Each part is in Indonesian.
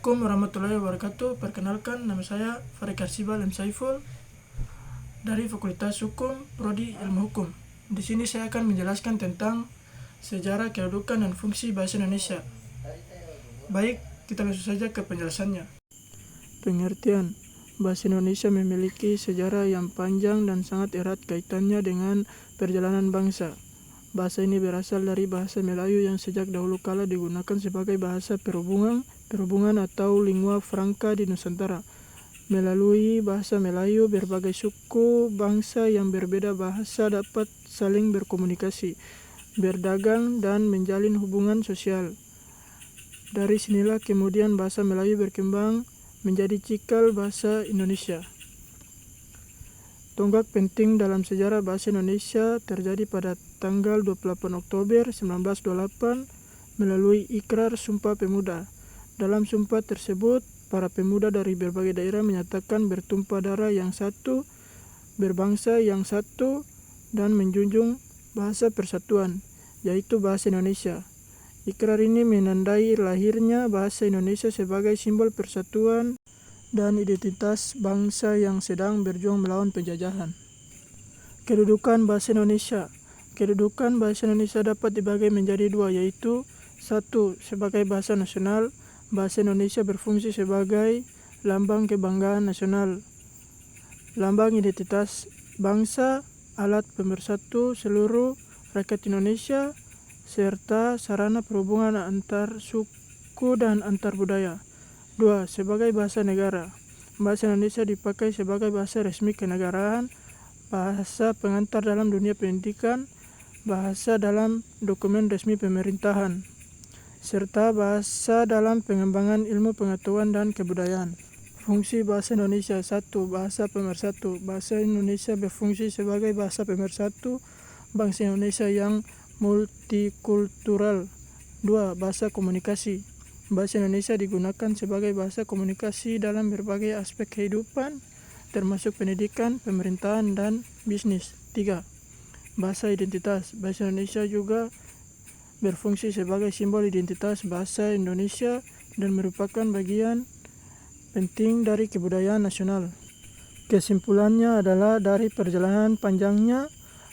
Assalamualaikum warahmatullahi wabarakatuh. Perkenalkan, nama saya Farid Karsibal M. Saiful dari Fakultas Hukum, Prodi Ilmu Hukum. Di sini saya akan menjelaskan tentang sejarah, kedudukan, dan fungsi bahasa Indonesia. Baik, kita langsung saja ke penjelasannya. Pengertian: bahasa Indonesia memiliki sejarah yang panjang dan sangat erat kaitannya dengan perjalanan bangsa. Bahasa ini berasal dari bahasa Melayu yang sejak dahulu kala digunakan sebagai bahasa perhubungan atau lingua franca di Nusantara. Melalui bahasa Melayu, berbagai suku bangsa yang berbeda bahasa dapat saling berkomunikasi, berdagang, dan menjalin hubungan sosial. Dari sinilah kemudian bahasa Melayu berkembang menjadi cikal bahasa Indonesia. Tonggak penting dalam sejarah bahasa Indonesia terjadi pada tanggal 28 Oktober 1928 melalui Ikrar Sumpah Pemuda. Dalam sumpah tersebut, para pemuda dari berbagai daerah menyatakan bertumpah darah yang satu, berbangsa yang satu, dan menjunjung bahasa persatuan, yaitu bahasa Indonesia. Ikrar ini menandai lahirnya bahasa Indonesia sebagai simbol persatuan dan identitas bangsa yang sedang berjuang melawan penjajahan. Kedudukan bahasa Indonesia. Kedudukan bahasa Indonesia dapat dibagi menjadi dua, yaitu 1. Sebagai bahasa nasional, bahasa Indonesia berfungsi sebagai lambang kebanggaan nasional, lambang identitas bangsa, alat pemersatu seluruh rakyat Indonesia, serta sarana perhubungan antar suku dan antar budaya. 2. Sebagai bahasa negara, bahasa Indonesia dipakai sebagai bahasa resmi kenegaraan, bahasa pengantar dalam dunia pendidikan, bahasa dalam dokumen resmi pemerintahan, serta bahasa dalam pengembangan ilmu pengetahuan dan kebudayaan. Fungsi bahasa Indonesia. 1. Bahasa pemersatu. Bahasa Indonesia berfungsi sebagai bahasa pemersatu bangsa Indonesia yang multikultural. 2. Bahasa komunikasi. Bahasa Indonesia digunakan sebagai bahasa komunikasi dalam berbagai aspek kehidupan, termasuk pendidikan, pemerintahan, dan bisnis. 3. Bahasa identitas. Bahasa Indonesia juga berfungsi sebagai simbol identitas bangsa Indonesia dan merupakan bagian penting dari kebudayaan nasional. Kesimpulannya adalah dari perjalanan panjangnya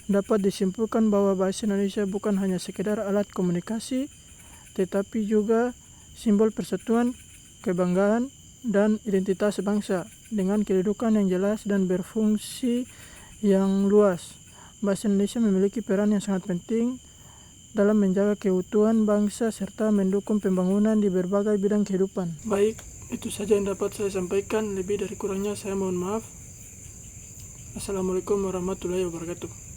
dapat disimpulkan bahwa bahasa Indonesia bukan hanya sekedar alat komunikasi, tetapi juga simbol persatuan, kebanggaan, dan identitas bangsa dengan kedudukan yang jelas dan berfungsi yang luas. Bahasa Indonesia memiliki peran yang sangat penting dalam menjaga keutuhan bangsa serta mendukung pembangunan di berbagai bidang kehidupan. Baik, itu saja yang dapat saya sampaikan. Lebih dari kurangnya saya mohon maaf. Assalamualaikum warahmatullahi wabarakatuh.